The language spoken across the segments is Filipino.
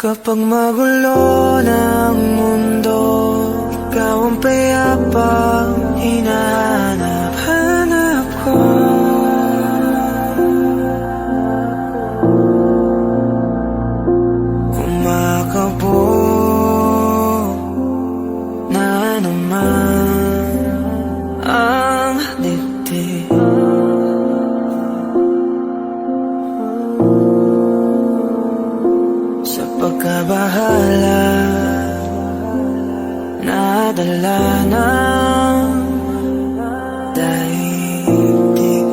Kapag magulo ng mundo, ikaw ang payapang hinahanap-hanap ko. Kumakabog na naman ang dibdib. Sa pagkabahala, nadala ng daigdig.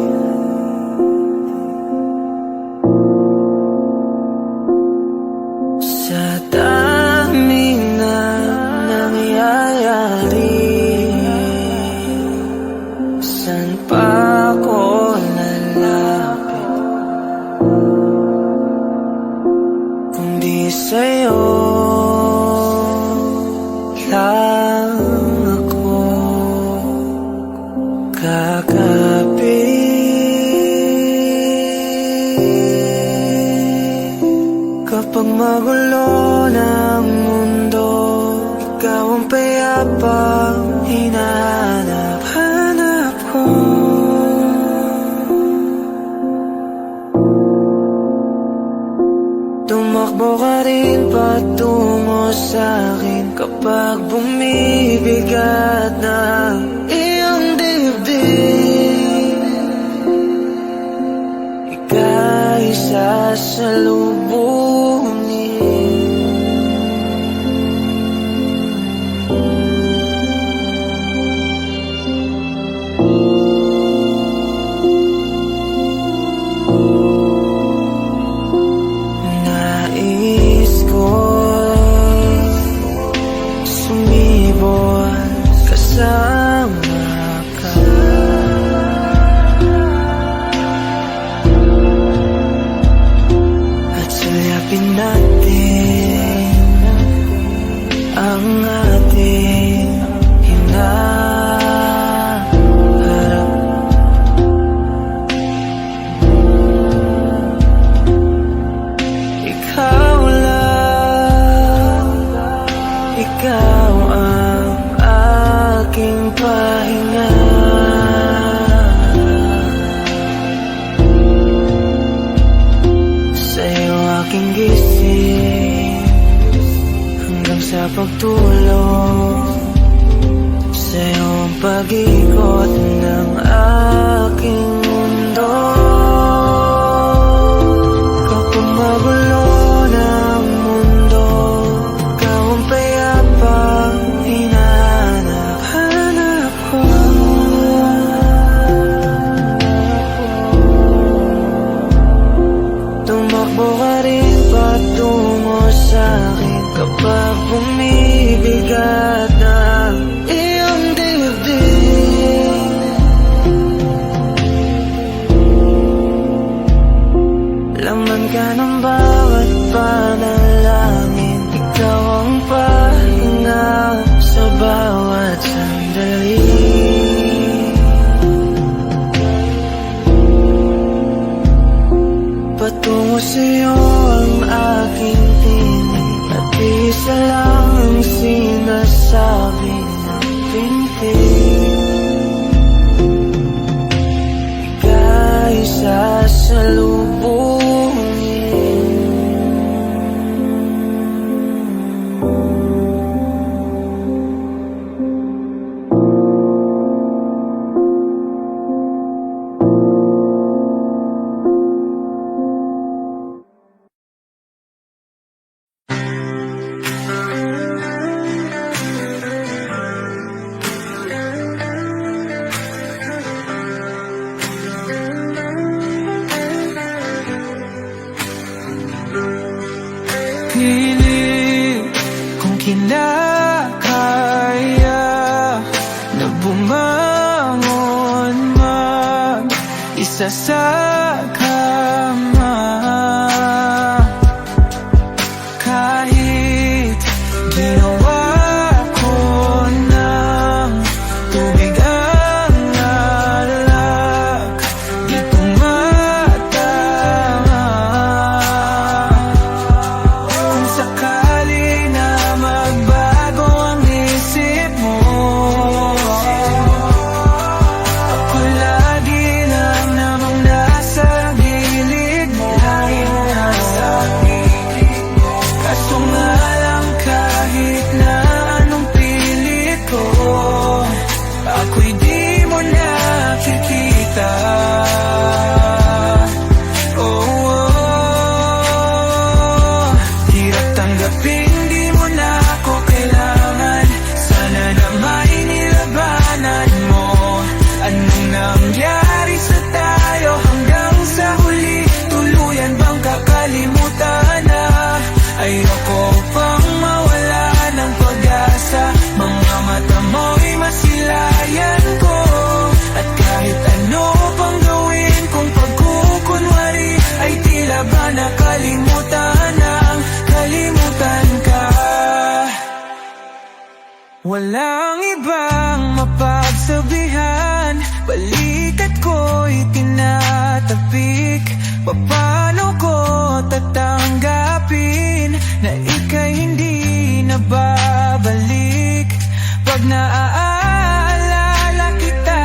Sa daming na nangyayari, saan pa ako lalapit kundi sa'yo lang ako kakapit. Kapag magulo ng mundo, ikaw ang payapang hinahanap-hanap ko. Tumakbo ka rin patungo sa'kin kapag bumibigat na iyong dibdib. Ika'y sasalubungin. Nais ko sumibol kasama ka. At sulyapin natin ang ating hinaharap. Ikaw lang, ikaw ang aking pahinga. Sa'yo aking gising hanggang sa pagtulog. Sa'yo ang pag-ikot ng aking mundo. Kapag magulo ng mundo, ikaw ang payapang hinahanap-hanap ko. Tumakbo ka rin patungo sa'kin kapag bumibigat na iyong dibdib. Laman ka ng bawat panalangin, ikaw ang pahinga sa bawat sandali. Patungo sa'yo ang aking tinig, at isa lang ang sinasabi ng pintig. Ika'y sasalubungin. Pilit kung kinakaya na bumangon mag-isa sa kama. Kahit ginawa ko ng tubig ang alak, di ko matama. Kung sakali Walang ibang mapagsabihan, balikat ko'y tinatapik. Paano ko tatanggapin na ika'y hindi na babalik? Pag naaalala kita,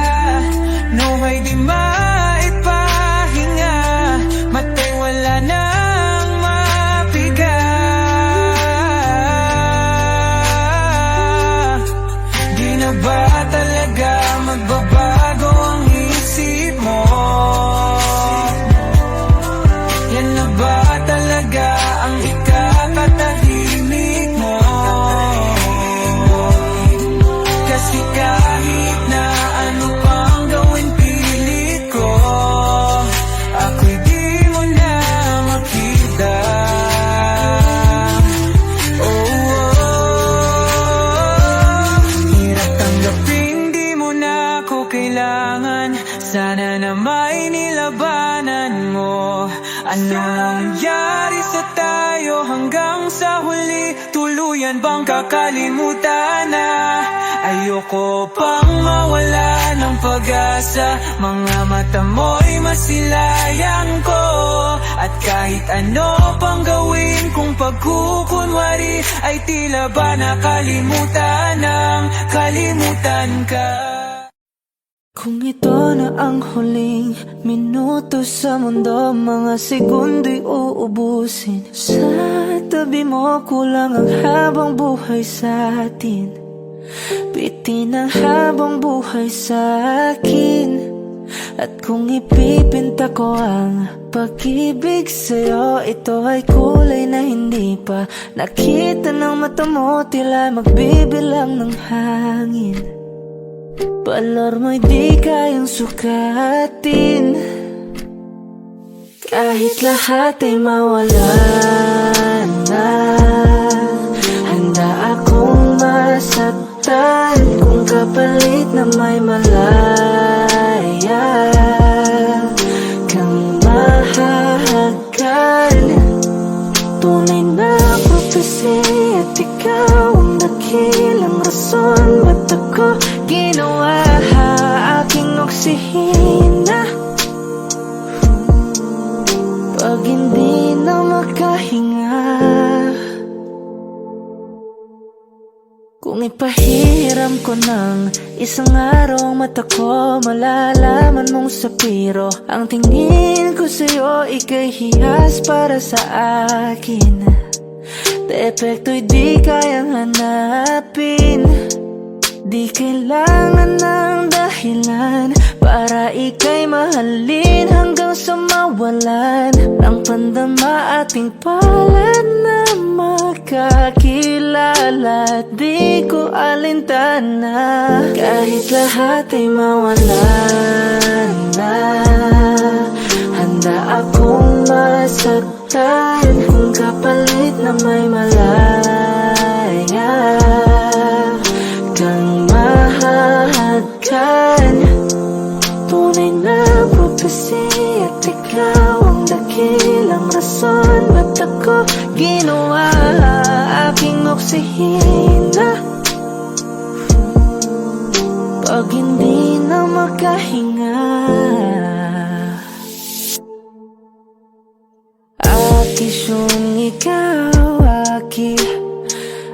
nawa'y di maipahinga, mata'y wala nang mapiga. Di na ba talaga magbabago ang isip mo? Yan na ba talaga ang ikakatahimik mo? Kasi kahit na ano pang gawin pilit ko, ako'y di mo na makita. Hirap tanggapin di mo na ako kailangan. Sana na may nilabanan mo. Ano nangyari sa tayo hanggang sa huli? Tuluyan bang kakalimutan na? Ayoko pang mawala ng pag-asa. Mga mata mo'y masilayan ko. At kahit ano pang gawin kung pagkukunwari, ay tila ba nakalimutan ng kalimutan ka. Kung ito na ang huling minuto sa mundo, mga segundo'y uubusin. Sa tabi mo kulang ang habang buhay sa atin. Bitin ang habang buhay sa akin. At kung ipipinta ko ang pag-ibig sa'yo, ito ay kulay na hindi pa nakita ng mata mo, tila magbibilang ng hangin. Balor mo'y di kayang sukatin. Kahit lahat ay mawala na, handa akong masaktan kung kapalit na may malaya kang mahahagan. Tunay na prophecy at ikaw ang dakilang rason. Ba't ako ginawa aking oksihina? Pag hindi na makahinga, kung ipahiram ko ng isang araw mata ko, malalaman mong sapiro ang tingin ko sa'yo, ika'y hiyas para sa akin. Depekto'y di kayang hanapin. Di kailangan ng dahilan para ika'y mahalin hanggang sa mawalan ng pandama ating palad na makakilala. Di ko alintana kahit lahat ay mawalan na, handa akong masaktan kung kapalit na may malaya kang mahahagan. Tunay na prophecy at ikaw ang dakilang rason. Ba't ako ginawa aking oksihina? Pag hindi na makahinga, akisyong ikaw,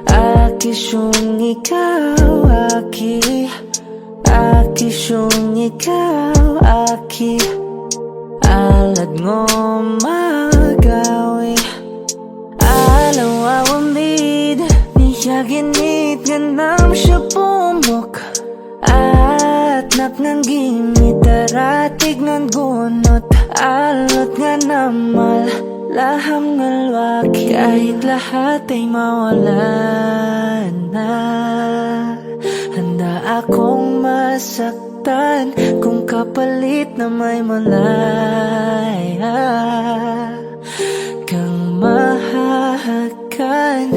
akisyong ikaw, akisyong ikaw, alad ngo magawi, alaw awamid, niya ginit ganam siya pumok. At napnang gimit daratig ng gunot, alot nga namal laham ngalwaki. Kahit lahat ay mawalan na, handa akong masaktan kung kapalit na may malaya kang mahahagan.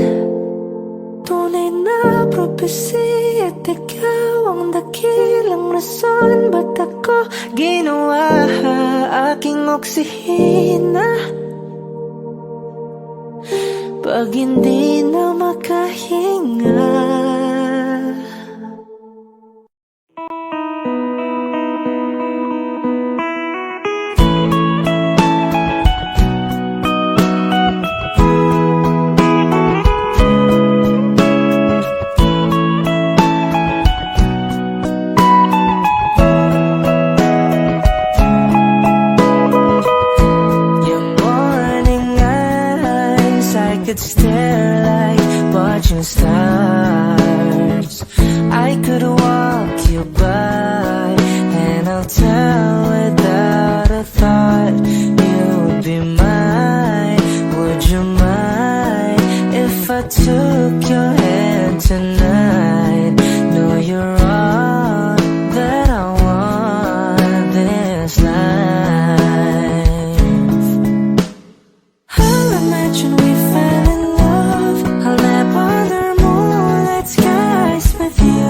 Tunay na prophecy at ikaw ang dakilang rason. Ba't ako ginawa aking oksihina? Pag hindi na makahinga, air like watching stars. I could walk you by, and I'll tell without a thought you would be mine. Would you mind if I took your hand tonight? No, you're all that I want this life. I'll imagine we fell in love. I'll nap under moonlit skies with you.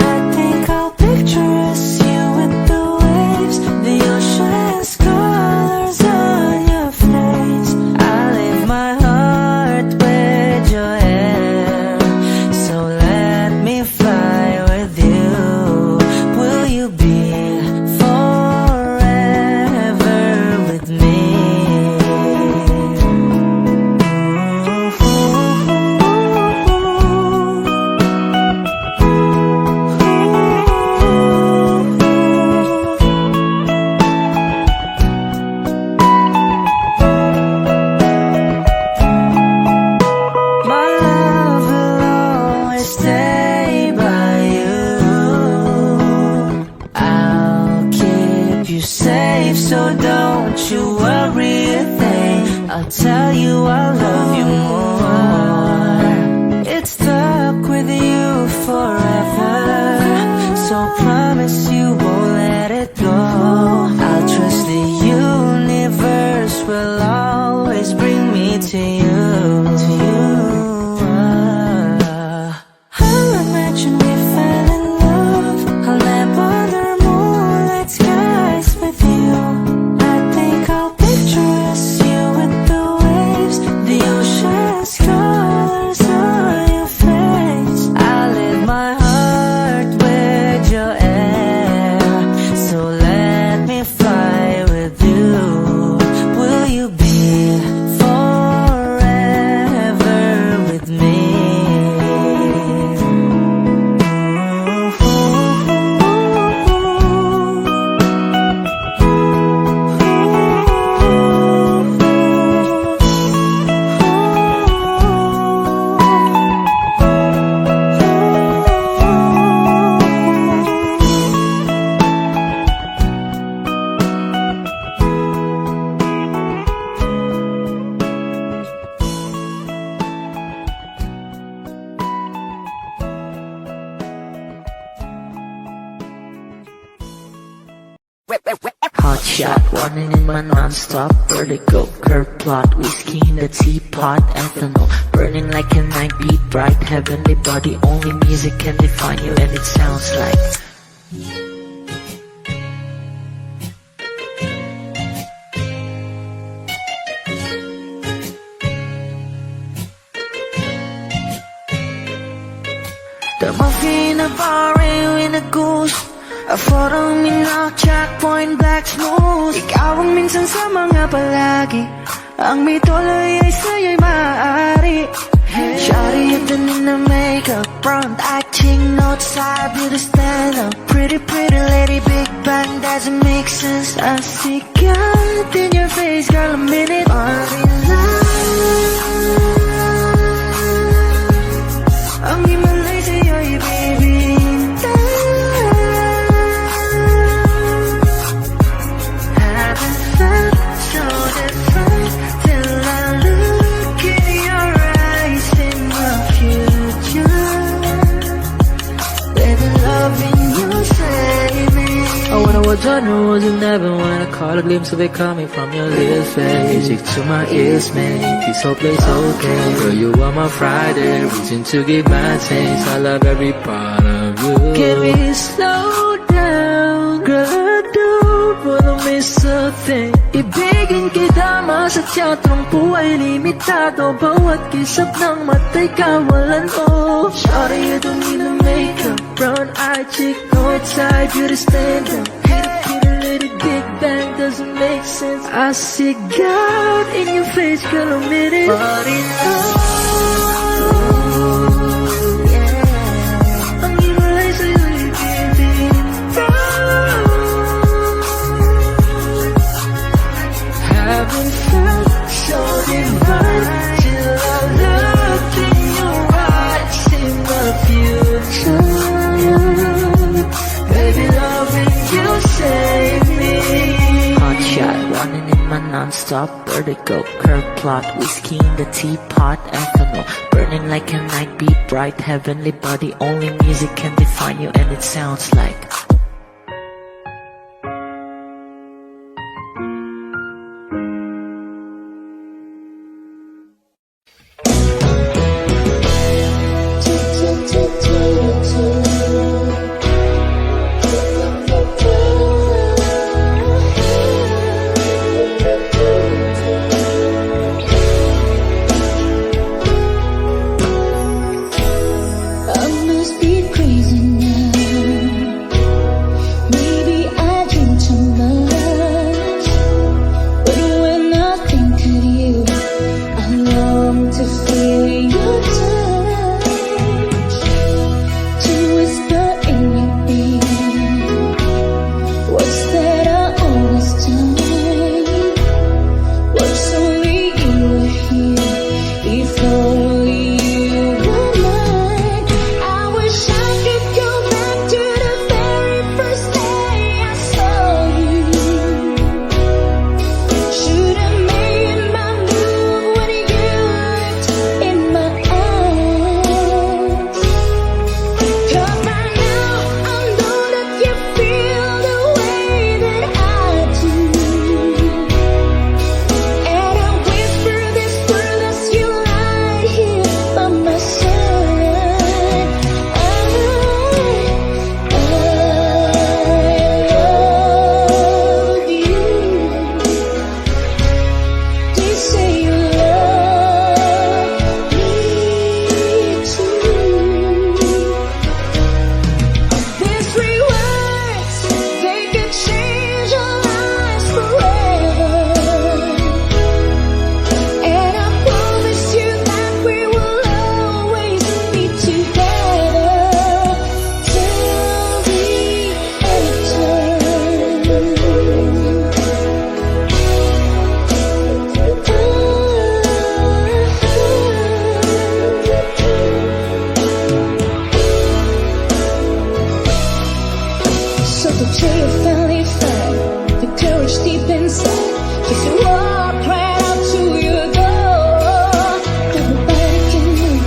I think I'll picture us, you with the waves, the ocean's colors on your face. I leave my heart with your hair, so let me fly with you. Will you be forever with me? My love will always stay by you. I'll keep you safe, so don't you worry a thing. I'll tell you I love you more. It's stuck with you forever, so promise you won't let it go. I'll trust the universe will always bring me to you. I'll imagine we fell in love. I'll nap under moonlit skies with you. I think I'll picture us, you with the waves, the ocean's colors on your face. I leave my heart with your air, so let me fly with you. Will you be forever with me? Hot shot, running in my non-stop vertigo. Curve plot, whiskey in the teapot, ethanol burning like a night beat, bright heavenly body. Only music can define you, and it sounds like The movie in a bar in a goose, a photo minok, checkpoint, black smooth. Ikaw ang minsan sa mga palagi, ang may tuloy ay sa'yo'y maaari. Shawty, you've done in the makeup, front acting, outside, beauty stand up. Pretty, pretty lady, big bang, doesn't make sense. I see God in your face, girl, a minute. All in love. Ang himalay sa'yo'y bibintang. Haven't felt so different till I look in your eyes in the future. Baby, loving you save me. I wanna watch on the roads in heaven when I caught a glimpse of it coming from your lips, babe. Music to my ears, man. This whole place okay. Girl, you are my Friday, reason to give my taste. I love every part of you. Can we slow down? Girl, I don't wanna miss a thing. Ibigin kita mas sa teatrong buhay limitado. Bawat kisap ng mata'y kawalan mo. Shawty, you don't need no makeup, brown eye chick, no outside, beauty stand up. Pretty little big bang doesn't make sense. I see God in your face, girl, a minute. But in love, ang hiwalay sa'yo'y bibintang. Haven't felt so divine till I love non-stop vertigo, curve plot, whiskey in the teapot, ethanol, burning like a night, be bright, heavenly body, only music can define you, and it sounds like I must be crazy now. Maybe I drink too much. But when I think of you, I long to feel your touch, to whisper in your ear words that I always done. Words only you were here, if only you were mine. I wish I could go back to the very first day I saw you. Should have made my move when you looked in my eyes. 'Cause by now I know that you feel the way that I do. And I whisper this word as you lie here by my side. I love you. They say you love me too. These 3 words, they could change our lives forever. And I promise you that we will always be together till the So the day you finally find the courage deep inside, if you walk right out to your door, everybody can move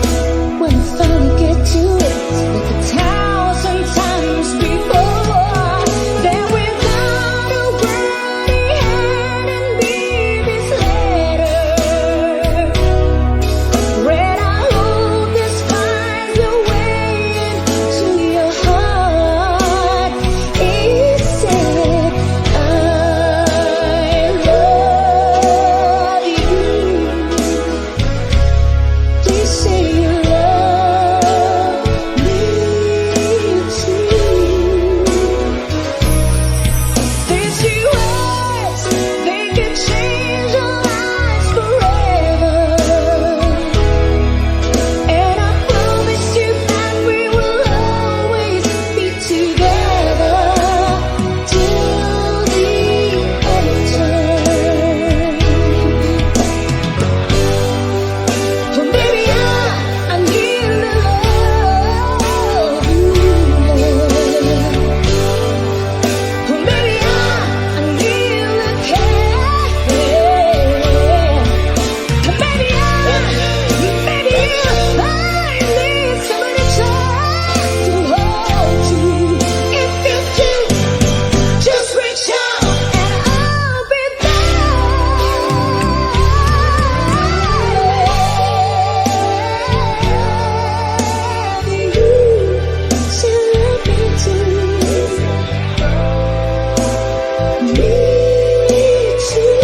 when you finally get to it, like 1,000 times before. Then without a word he handed me this letter. Read, I hope this finds a way into your heart. It said, I love you. They say you love me too. These 3 words, they could change our lives forever. And I promise you that we will always be together till the end of time. Oh baby, I need to love you. Oh baby, I need to care. Oh baby, I need somebody to hold you. If you do, just reach out and I'll be there. You still love me too. Me too,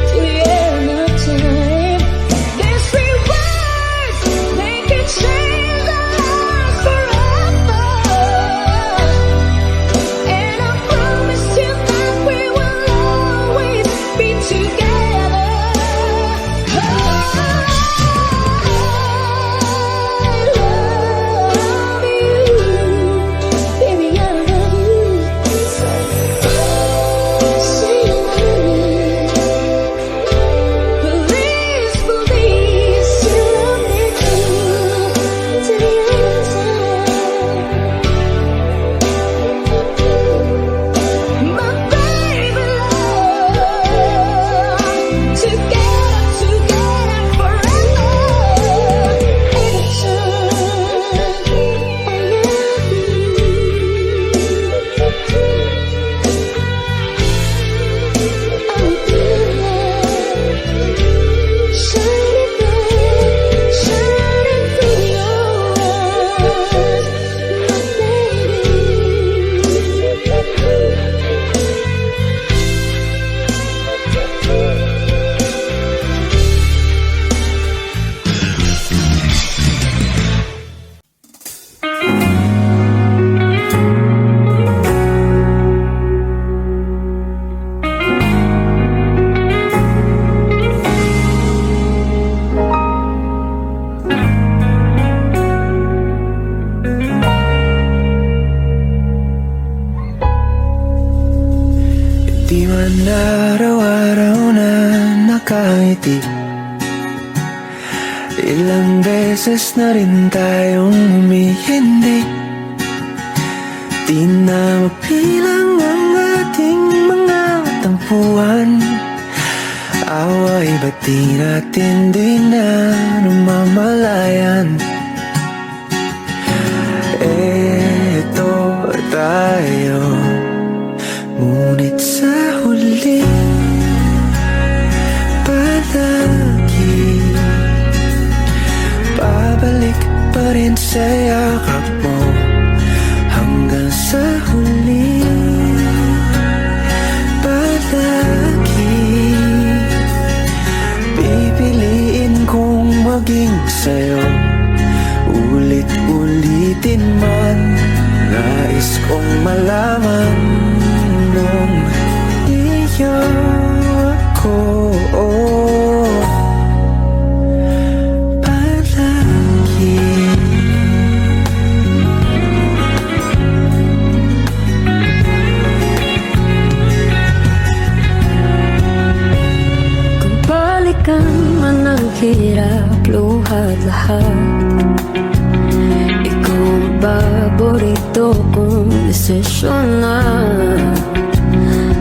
till the end of time. These 3 words, they magkakaiti. Ilang beses na rin tayong humihindi. Di na mapilang ang ating mga tampuhan. Away ba't di natin di na namamalayan? Eto tayo, ngunit sa huli palagi babalik pa rin sa yakap mo. Hanggang sa huli palagi pipiliin kong maging sa'yo. Ulit-ulitin man, nais kong malaman nung iyo ako. Palagi Kung balikan man ang hirap, luhat lahat, ikaw ang paborito kong desisyon na.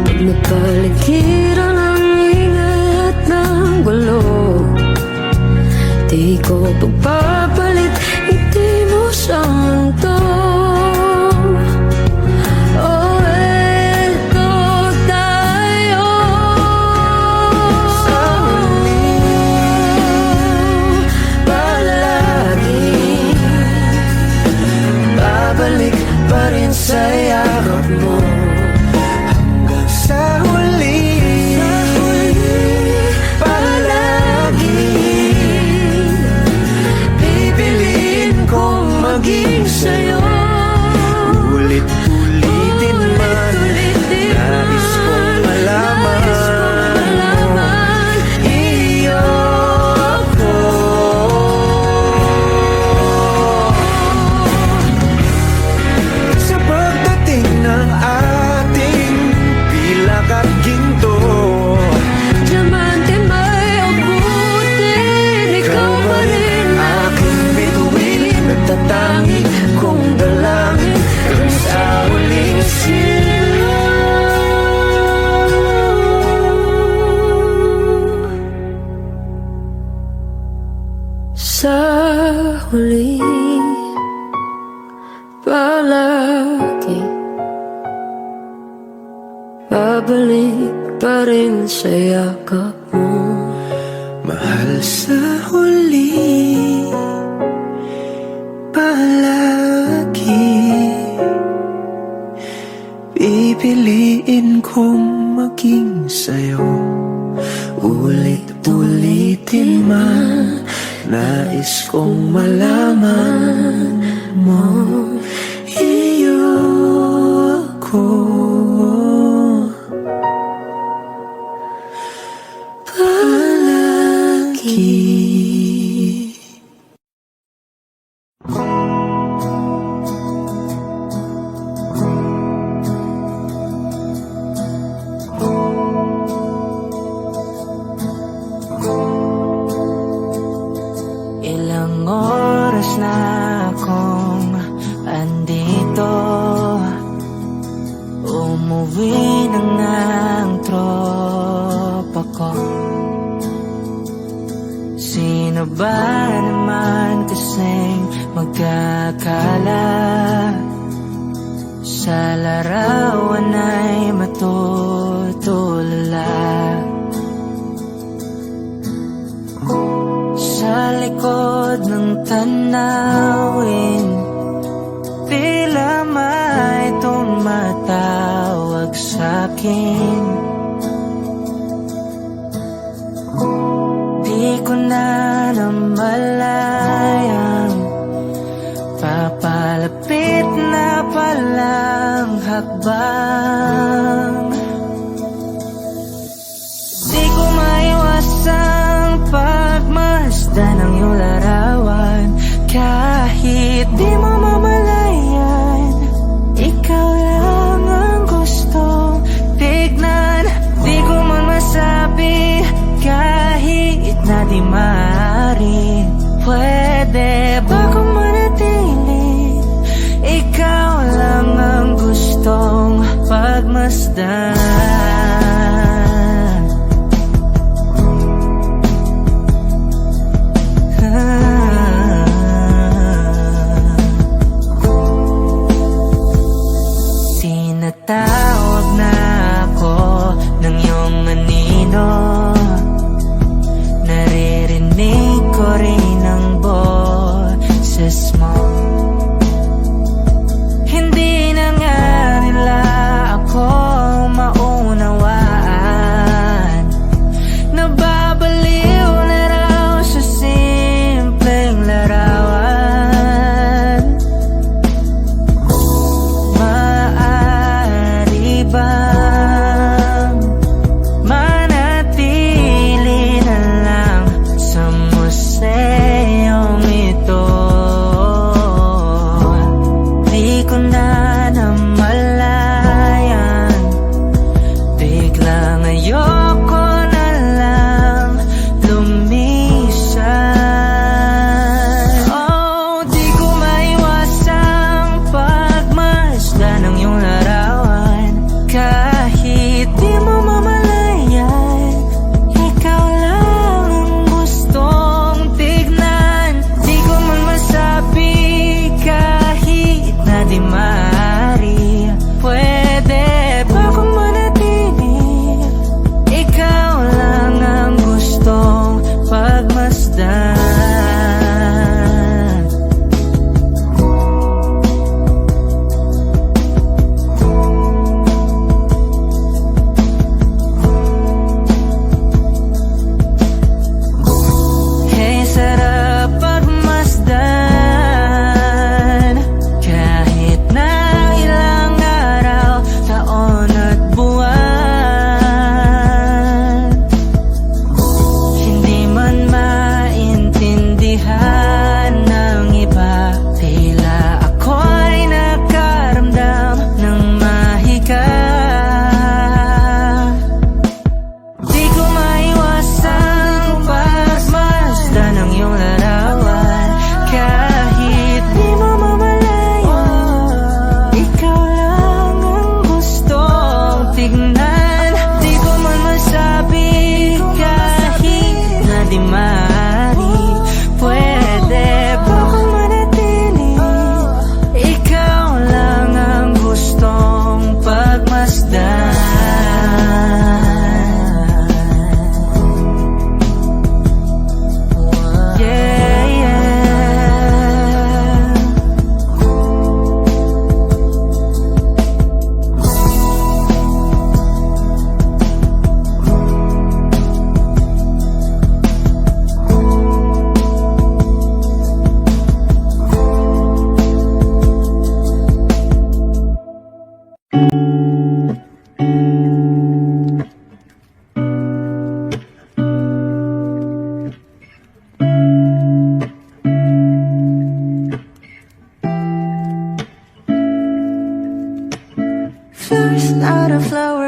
Pag napaligiran ang ingay at ng gulo, di ko pagpapalit, hindi mo sa mundo. Oh, eto tayo. sa huli Palagi babalik pa rin sa yakap mo. Hanggang sa huli palagi pipiliin kong maging sa'yo. Ulit-ulitin man, nais kong malaman iyo ako. Sa pagdating ng ating pilak at ginto, Diamante may abutin, ikaw pa rin aking bituin, nagtatangi kong dalangin hanggang sa huling silo. sa huli. Palagi babalik pa rin sa yakap mo. Mahal sa huli palagi pipiliin kong maging sa'yo. Ulit-ulitin man, nais kong malaman mo iyo ako. Palagi. Ilang oras na akong andito, umuwi na ng tropa ko. Sino ba naman kasing magkakala sa larawan ay matutulala? Sa likod ng tanawin, tila may tumatawag sa'kin. Di ko na namalayang papalapit na palang hakbang. Di ko maiwasang pagmasdan ng iyong larawan. Kahit di mo mamalayan, ikaw lang ang gusto tignan. Di ko man masabi kahit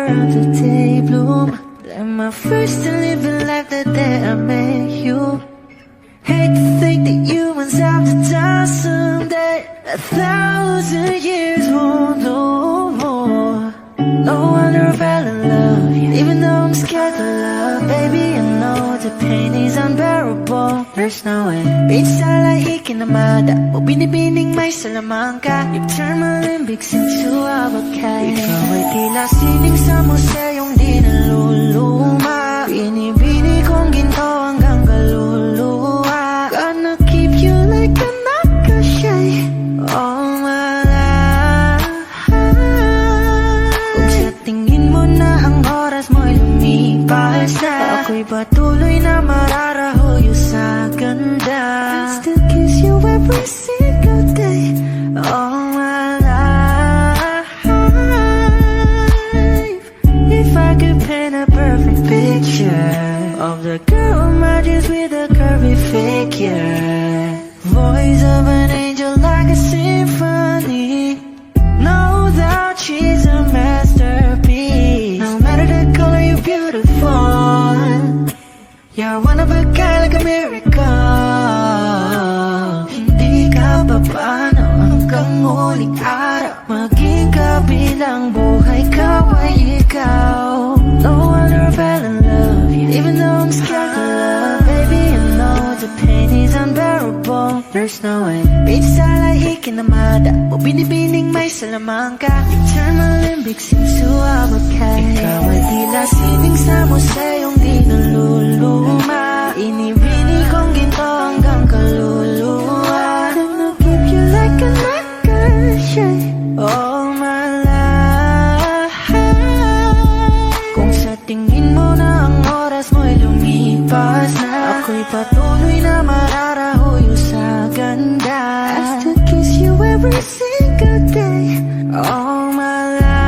of the day bloom. Like my first to living life the day I met you. Hate to think that humans have to die someday. 1,000 years won't know more. No wonder I fell in love, even though I'm scared to love. Baby, I know the pain is unbearable. There's no way. Minsan lahikin na mada o binibining may salamangka. You turn my limbics into abakay. Ikaw ay tila sining sa museyong di naluluma. Binibini kong ginto hanggang kaluluwa. Gonna keep you like a nakashay all my life. Kung sa tingin mo na ang oras mo'y lumipas na, ako'y patuloy na mararahuyo sa ganda. I still kiss you every single day all my life. If I could paint a perfect picture of the girl on my dreams with a curvy figure, voice of an angel like a symphony, no doubt she's a masterpiece. No matter the color, you're beautiful. You're one of a kind like a miracle. Hindi ka papaano hanggang muling araw, maging kabilang buhay ka ay ikaw. No wonder I fell in love, even though I'm scared to love. Baby, I know the pain is unbearable. There's no way. Minsan lahikin na mada o binibining may salamangka. You turn my limbics into abakay. Ikaw ay tila sining sa museyong di naluluma. Inibini kong ginto hanggang kaluluwa. Gonna keep you like a nakashay all my life. Kung sa tingin mo na ang oras mo'y lumipas na, ako'y patuloy na mararahuyo sa ganda. I still kiss you every single day all my life.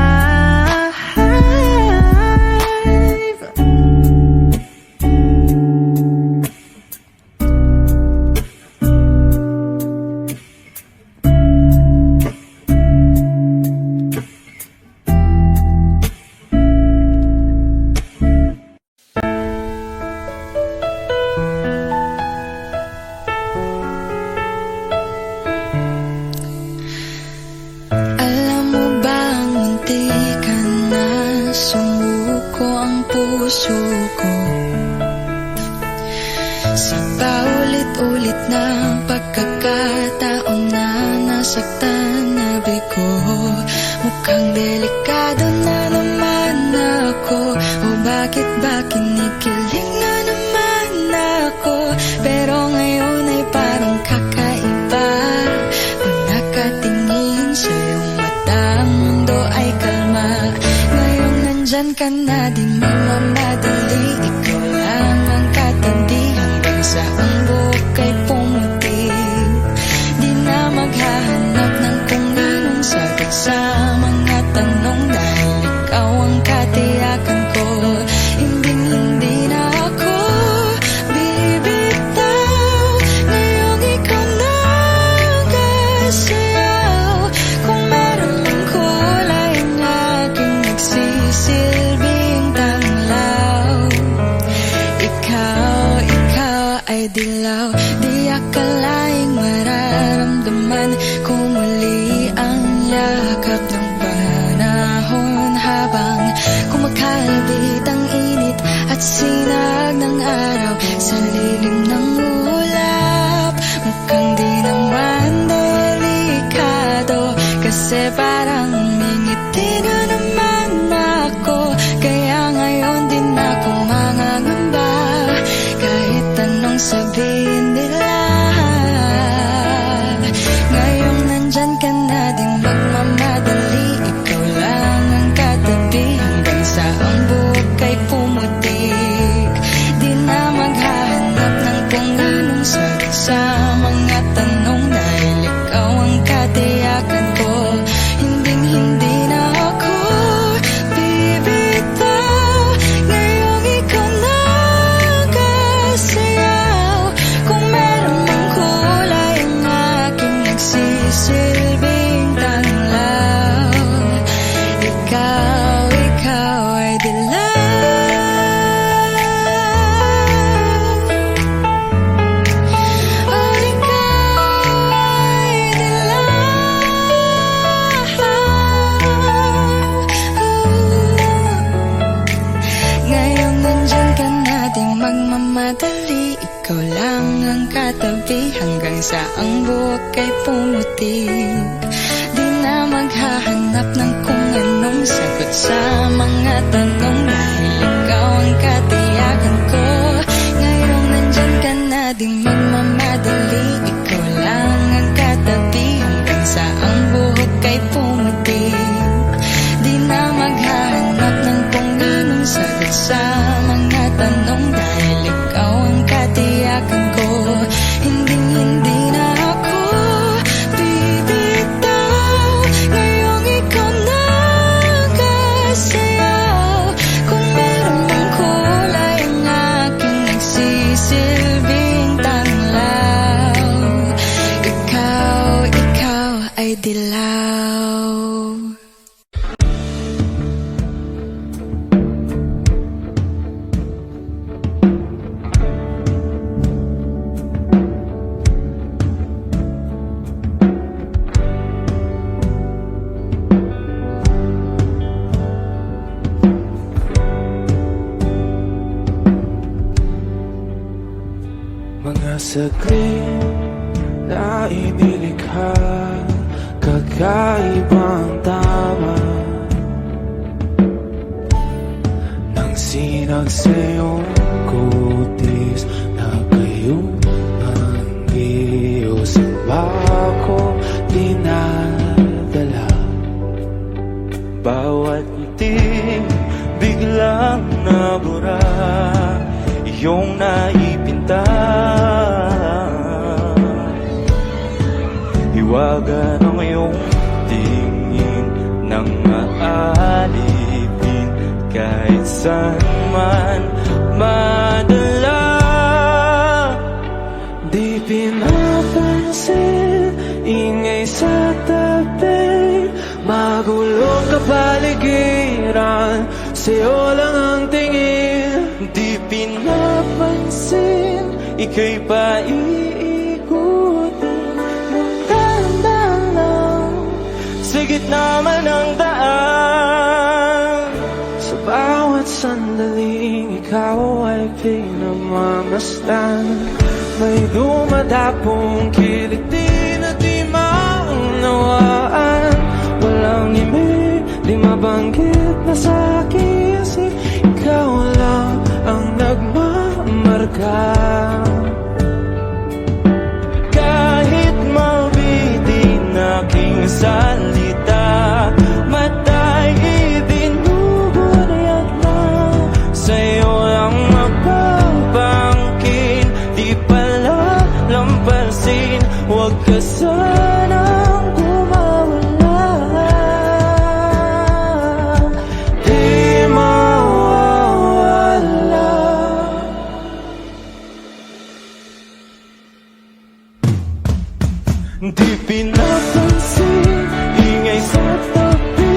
Alam mo bang hindi ka na sumuko ang puso ko? Sa paulit-ulit na pagkakataon na nasaktan na bigo, mukhang delikado na naman ako. O bakit ba kinikilig na naman ako? Pero ngayon ay parang kakaiba. Pag nakatingin sa iyong mata, ang mundo ay kalma. Ngayon nandyan ka na, di mamamadali. Ikaw lang ang katabi hanggang sa ang buhok ay pumuti. Di na maghahanap ng kung anong sagot sa mga tanong, dahil ikaw ang katiyakan ko. Hindi na ako bibitaw. Ngayong ikaw na kasayaw. Kung meron mang kulay ang aking nagsisilbing tanglaw, ikaw ay dilaw. Di akalaing mararamdaman ko muli ang yakap ng panahon, habang kumakalbit ang init at sinag ng araw sa lilim ng ulap. Mukhang di naman delikado, kasi parang ngingiti na naman ako. Kaya ngayon din ako mangangamba, kahit anong sabihin nila. Ngayong nandyan ka na, di magmamadali. Ikaw lang ang katabi hanggang sa ang buhok ay pumutik. Di na maghahanap ng kung anong sagot sa mga tanong, dahil ikaw ang katiyakan ko. Hindi na ako bibitaw. Ngayong ikaw na kasayaw. Kung meron mang kulay ang aking nagsisilbing katabi hanggang sa ang buhok ay pumutik. Di na maghahanap ng kung anong sagot sa mga tanong dahil ikaw ang katiyakan ko. Ngayong nandyan ka na, di magmamadali, ikaw lang ang katabi hanggang sa ang buhok ay pumutik. Di na maghahanap ng kung anong sagot sa mga tanong dahil ikaw ang katiyakan ko. Hindi na ako bibitaw, ngayong ikaw na kasayaw. Kung meron mang kulay ang aking nagsisilbing tanglaw, ikaw ay dilaw. Mga saglit na inilikha, kakaibang tama nang sinag sa iyong kutis na kayong hanggiyo sa bako dinadala. Bawat ngiti biglang nabura, iyong naipinta. Hiwaga ng iyong tingin nang maalipin kahit saan man madala. Di pinapansin, ingay sa tabi, magulong kapaligiran, sa'yo lang ang tingin. Di pinapansin, ika'y paiikutin ng dahan-dahan lang sa gitna man ng daan. Sa bawat sandaling ikaw ay pinamamasdan, may dumadapong kiliti na di maunawaan. Walang imig, di mabanggit na sa aking isip, ikaw lang ang nagmamarka. Kahit mabitin aking salita, mata'y ibinubunayat na, sa'yo lang mapapangkin. Di pala lampasin, huwag ka sanang kumawala. Di mawawala. Di pinapansin, ingay sa tabi,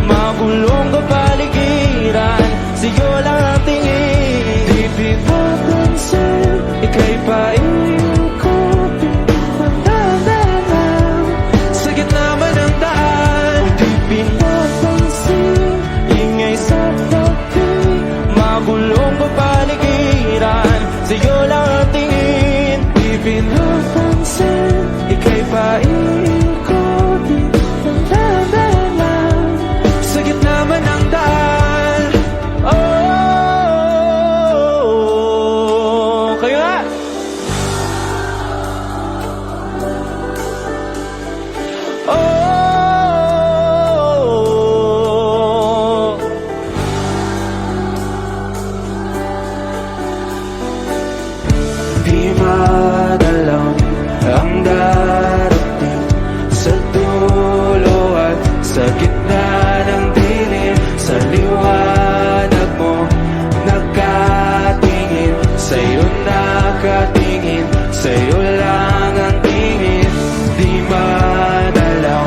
magulong kapaligiran, sa'yo lang ang tingin. Di pinapansin, ika'y paiikutin ng dahan-dahan sa gitna man ng daan. Di pinapansin, ingay sa tabi, magulong kapaligiran, sa'yo lang ang tingin. Di pinapansin, ika'y paiikutin ng dahan-dahan sa gitna man ng daan. Oh, kayo nga! Oh, di madalang ang darating sa dulo at sa gitna ng dilim. Sa liwanag mo nakatingin, sa'yo nakatingin, sa'yo lang ang tingin. Di madalaw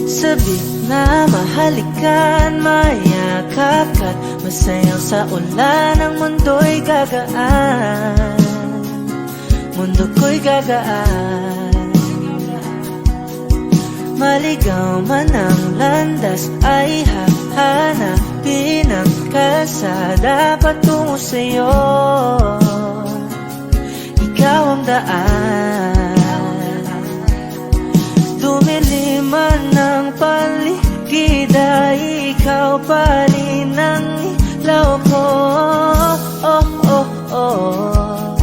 Sabik na mahalikan, mayakap ka't masayaw sa ulan. Ang mundo'y gagaan, mundo ko'y gagaan. Maligaw man ang landas ay hahanapin ang kalsada patungo sa'yo. Ikaw ang daan, dumilim man ang paligid ay ikaw pa rin ang ilaw ko. Oh, oh, oh.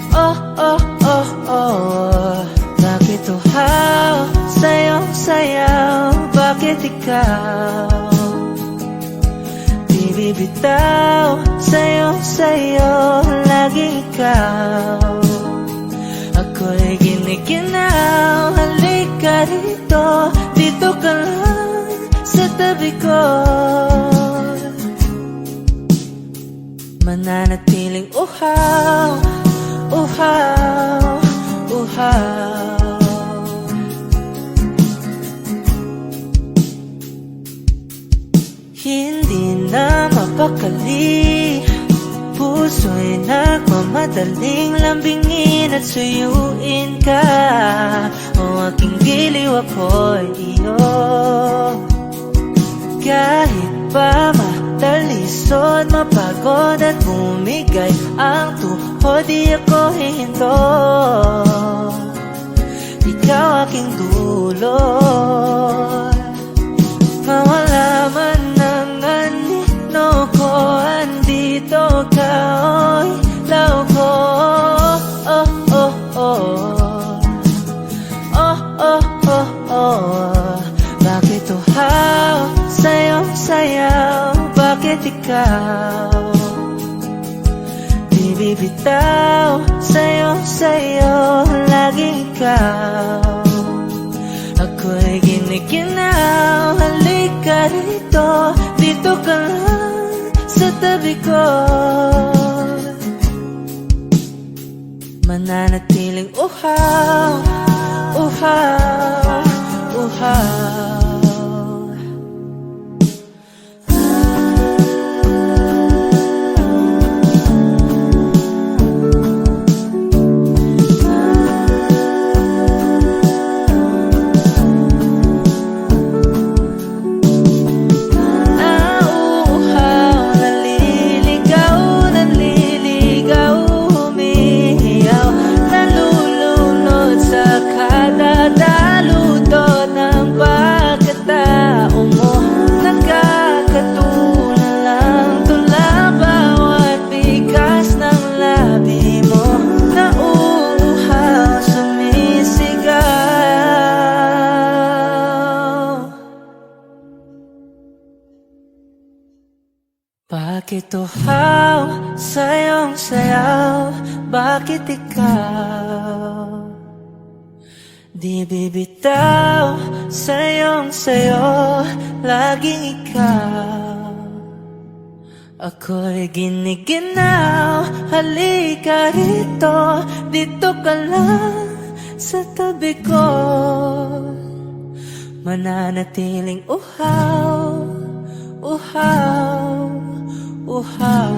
Oh, oh, oh, oh. Bakit uhaw sa'yong sayaw? Bakit ikaw di bibitaw? Sa'yong sayo, laging ikaw. Ako'y giniginaw, halika rito, dito ka lang sa tabi ko. Mananatiling uhaw, uhaw, uhaw. Hindi na mapakali, puso'y nagmamadaling lambingin at suyuin ka. O aking giliw, ako'y iyo. Kahit pa matalisod, mapagod at bumigay ang tuhod, di ako hihinto. Ikaw aking dulot, mawala man ang anino ko, andito ka, oy, ilaw ko. Oh, oh, oh. Oh, oh, oh, oh. Bakit uhaw sa'yong sayaw? Bakit ikaw di bibitaw? Sa'yong sayo, laging ikaw. Ako'y giniginaw, halika rito, dito ka lang sa tabi ko. Mananatiling uhaw, uhaw, uhaw. Bakit uhaw sa'yong sayaw? Bakit ikaw di bibitaw? Sa'yong sayo, laging ikaw. Ako'y giniginaw, halika rito, dito ka lang sa tabi ko. Mananatiling uhaw, uhaw, uhaw.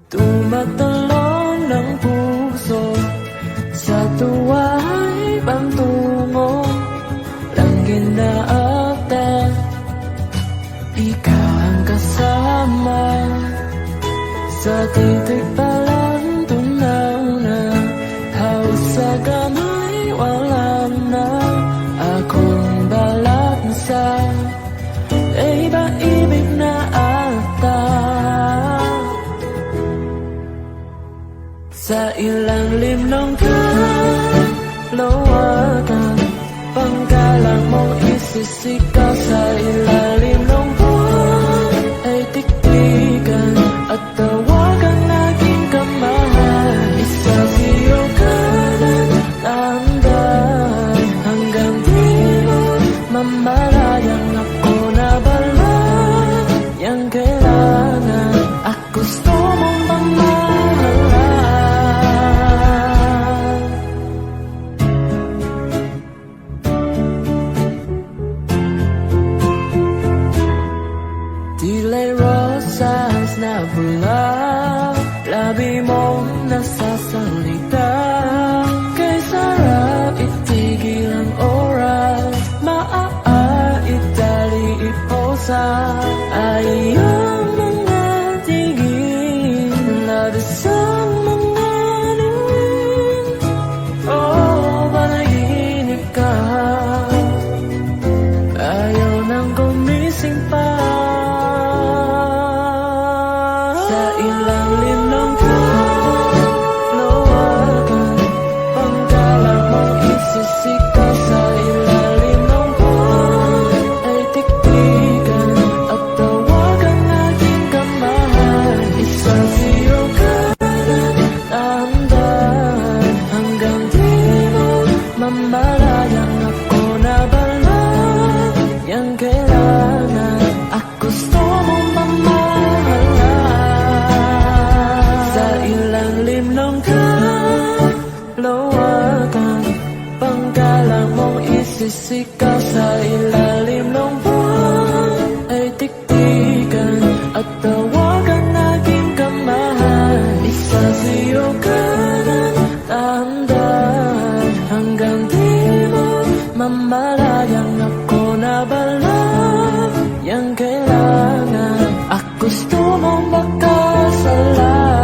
Tumatalon ng puso sa tuwa'y pagtungo, langin na akta, ikaw ang kasama. Sa titik pa lang tunaw na, hawas sa kamay wala na. Akong balansa ay ba-ibig na ata. Sa ilalim ng kalawatan, panggalang mong isisigaw. Sa ilalim ng buwan ay tiktikan at tawagan aking kamahal. Isasayaw ka na pagsisikaw sa ilalim ng buwan ay tiktikan at tawagan aking kamahal. Isa sa'yo ka ng dahan-dahan hanggang di mo mamalayang ako na balang yang kailangan at gusto mong makasalan.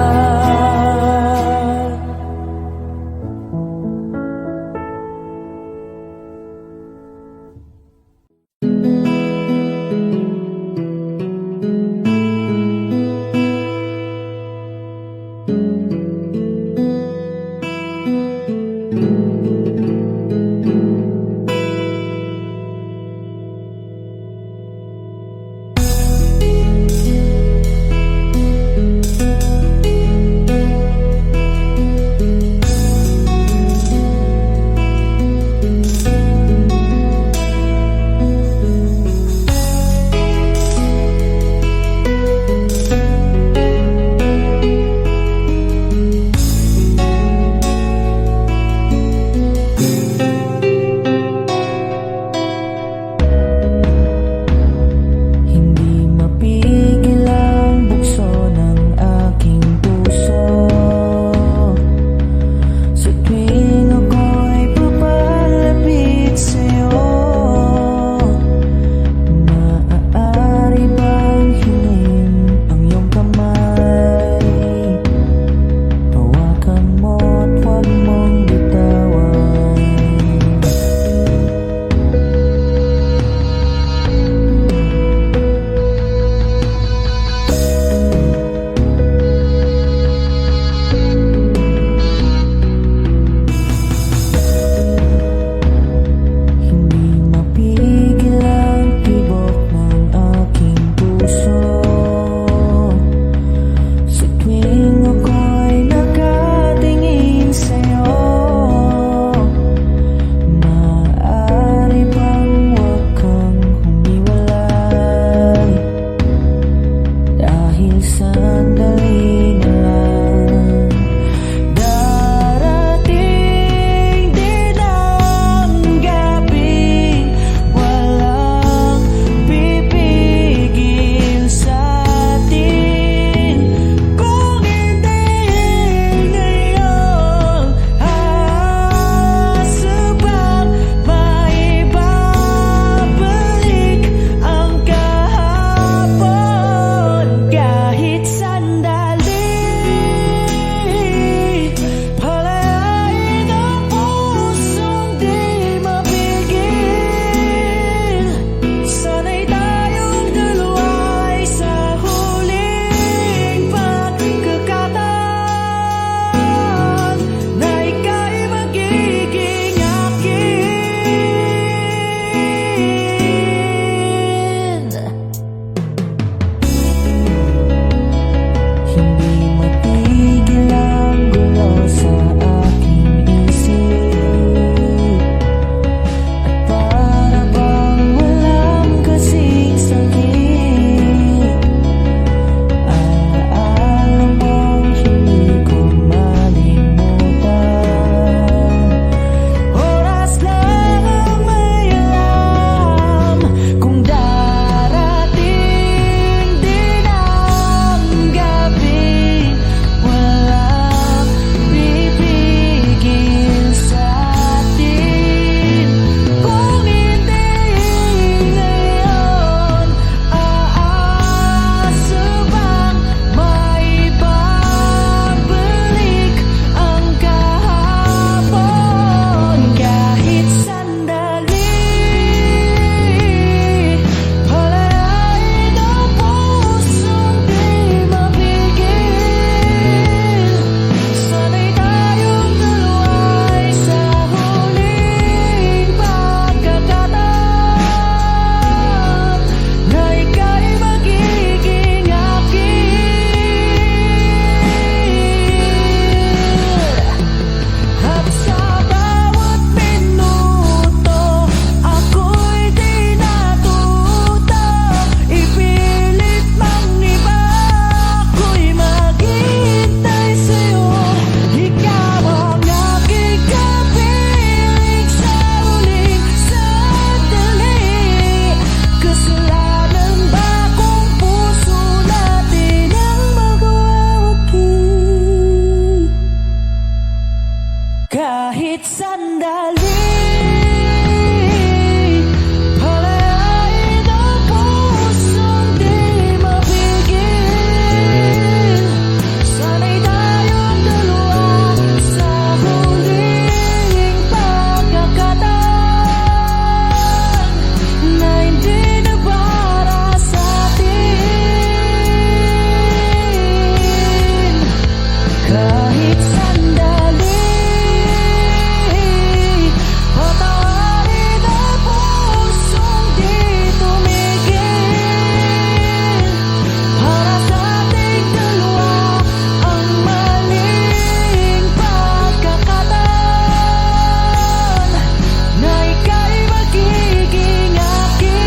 Kahit sandali, palayain ang pusong di mapigil. Sana'y tayong dalawa sa huling pagkakataon na hindi na para sa atin. Kahit sandali, patawarin ang pusong di tumigil. Para sa ating dalawa ang maling pagkakataon na ika'y magiging akin.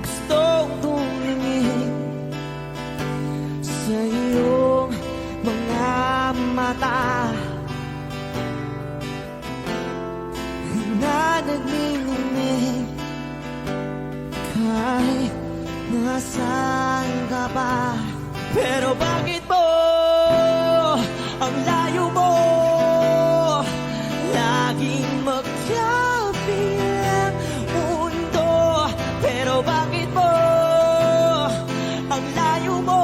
Gustong tumingin sa iyong mga mata na nagniningning kahit nasaan ka pa. Pero bakit mo ang layo mo laging magkabilang mundo? Pero bakit mo ang layo mo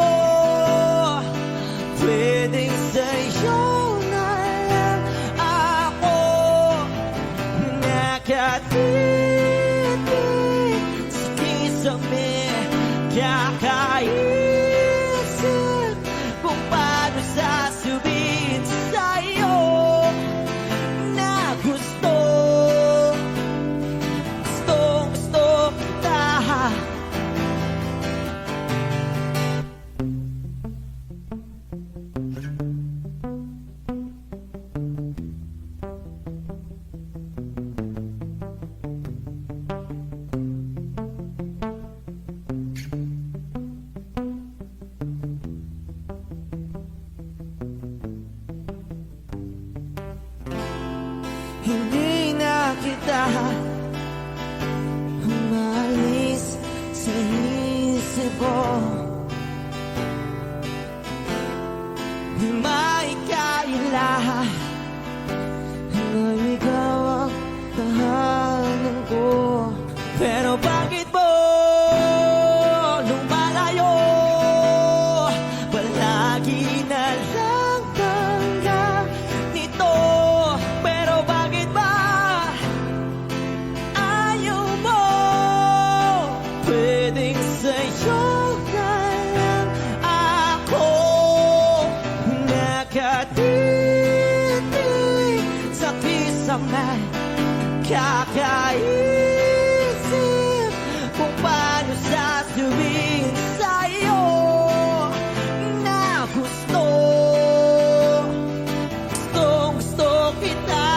pwedeng sa'yo na lang ako nakatitig sa kisame, kakaisip kung paano sasabihin sa'yo na gustong kita. Hindi na kita umalis sa isip ko. Di maikaila na ikaw ang tahanan ko. Pero bakit mo lumalayo? Palagi na lang tanggap nito. Pero bakit ba ayaw mo? Pwedeng sa'yo na lang ako nakatitig sa kisame, kakaisip kung paano sasabihin sa'yo na gustong kita.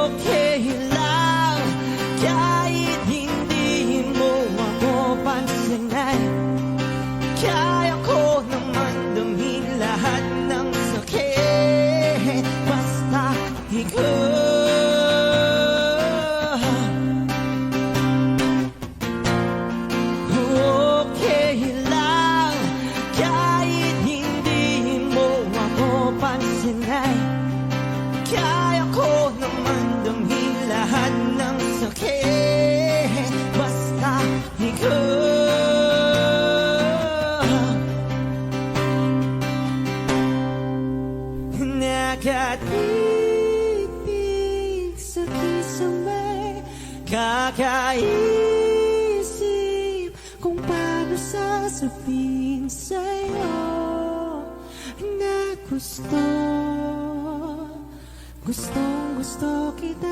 Okay lang kahit hindi mo ako pansinin. Kaya ko naman damhin lahat ng sakit basta ikaw. Okay lang kahit hindi mo ako pansinin. Kaya ko naman damhin lahat ng sakit basta ikaw. Nakatitig sa kisame, kakaisip kung paano sasabihin sa'yo na gustong kita.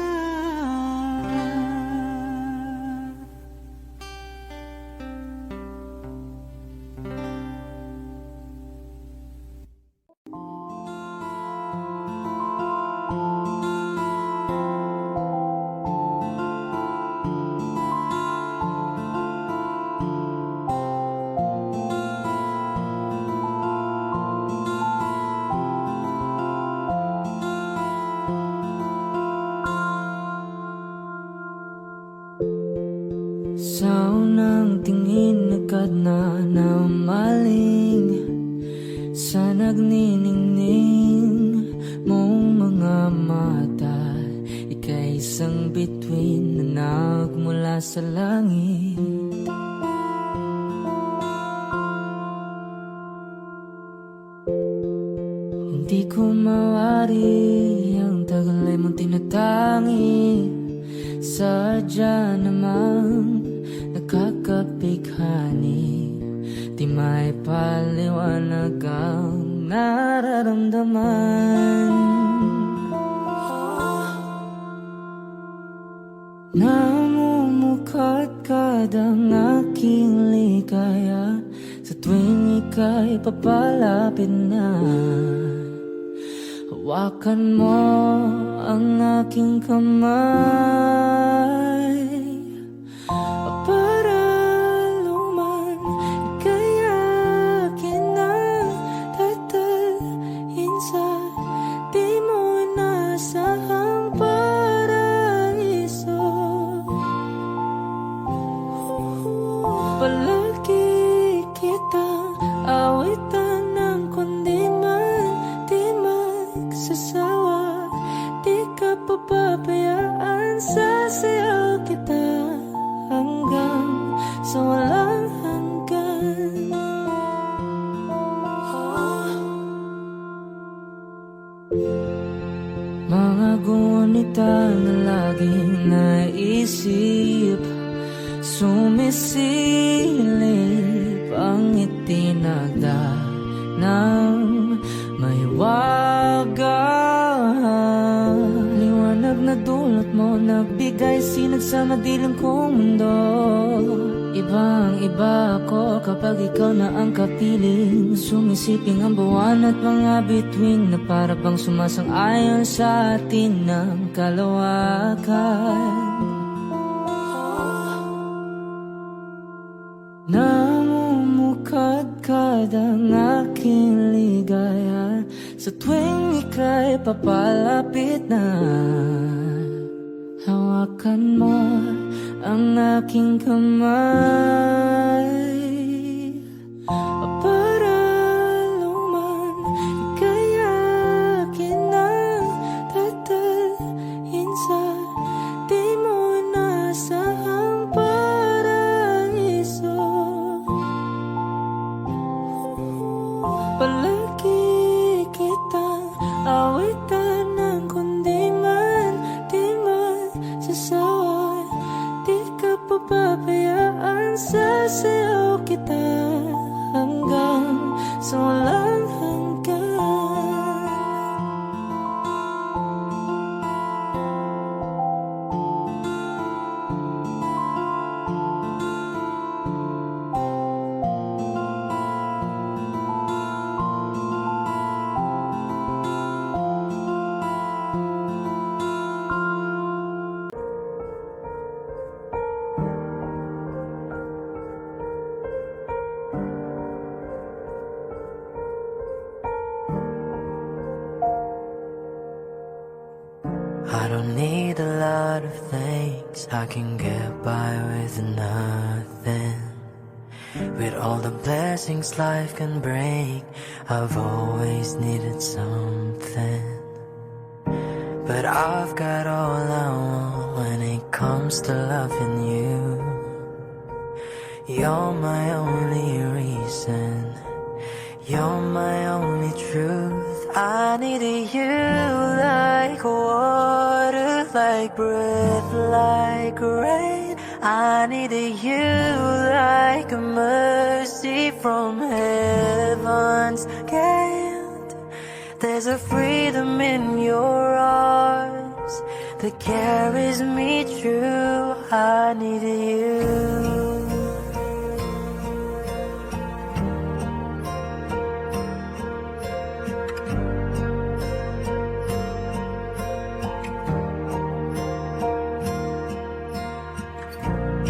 na umaling sa nagniningning mong mga mata. Ika'y isang bituin na nagmula sa langit. Hindi ko mawari ang tagal ay mong tinatangi. Sadya namang nakakapighani. Di may paliwanag ang nararamdaman. Namumukadkad ang aking ligaya sa tuwing ika'y papalapit na. Hawakan mo ang aking kamay para luman ika'y akin ang tatalhin sa di mo inasahang paraiso. Palagi kitang awitan ng kundi man di magsasawa. Di ka papabayaan, sasayaw kita hanggang sa walang hanggan. Mga gunita na laging naisip, sumisilip ang itinagda ng may waga. Liwanag na dulot mo, nagbigay sinag sa madilim kong mundo. Ibang-iba ako kapag ikaw na ang kapiling. Sumisiping ang buwan at mga bituin na para bang sumasang-ayon sa atin ng kalawakan. Namumukadkad ang aking ligaya sa tuwing ika'y papalapit na. Hawakan mo ang aking kamay para luman ika'y akin ang tatalhin sa di mo inasahang paraiso. Palagi kitang awitan ng kundi man di magsasawa. Di ka papabayaan, sasayaw kita hanggang sa walang hanggan. I don't need a lot of things, I can get by with nothing. With all the blessings life can bring, I've always needed something. But I've got all I want when it comes to loving you. You're my only reason, you're my only truth. I needed you like water, like breath, like rain. I needed you like a mercy from heaven's gate. There's a freedom in your arms that carries me through. I needed you.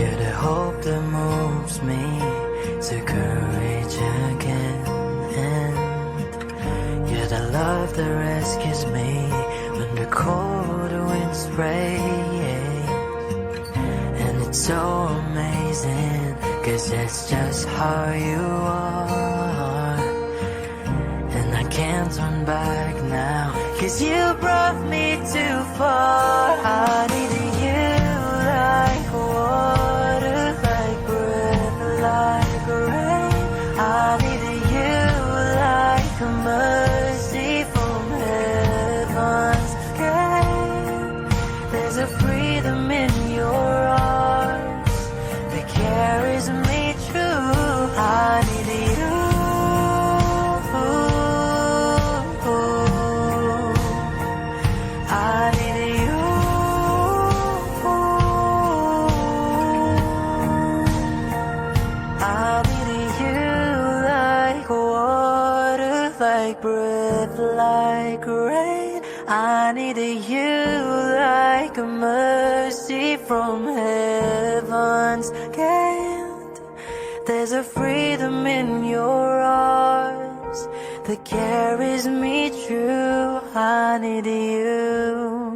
You're the hope that moves me to courage again, and you're the love that rescues me when the cold winds rain. And it's so amazing, 'cause it's just how you are. And I can't turn back now, 'cause you brought me too far. I needed you like water, like breath, like rain. I needed you like a mercy from heaven's gate. There's a freedom in your arms that carries me through. I needed you. I needed you. I needed you like water, like breath, like rain. I needed you like a mercy from heaven's gate. There's a freedom in your arms that carries me through. I need you.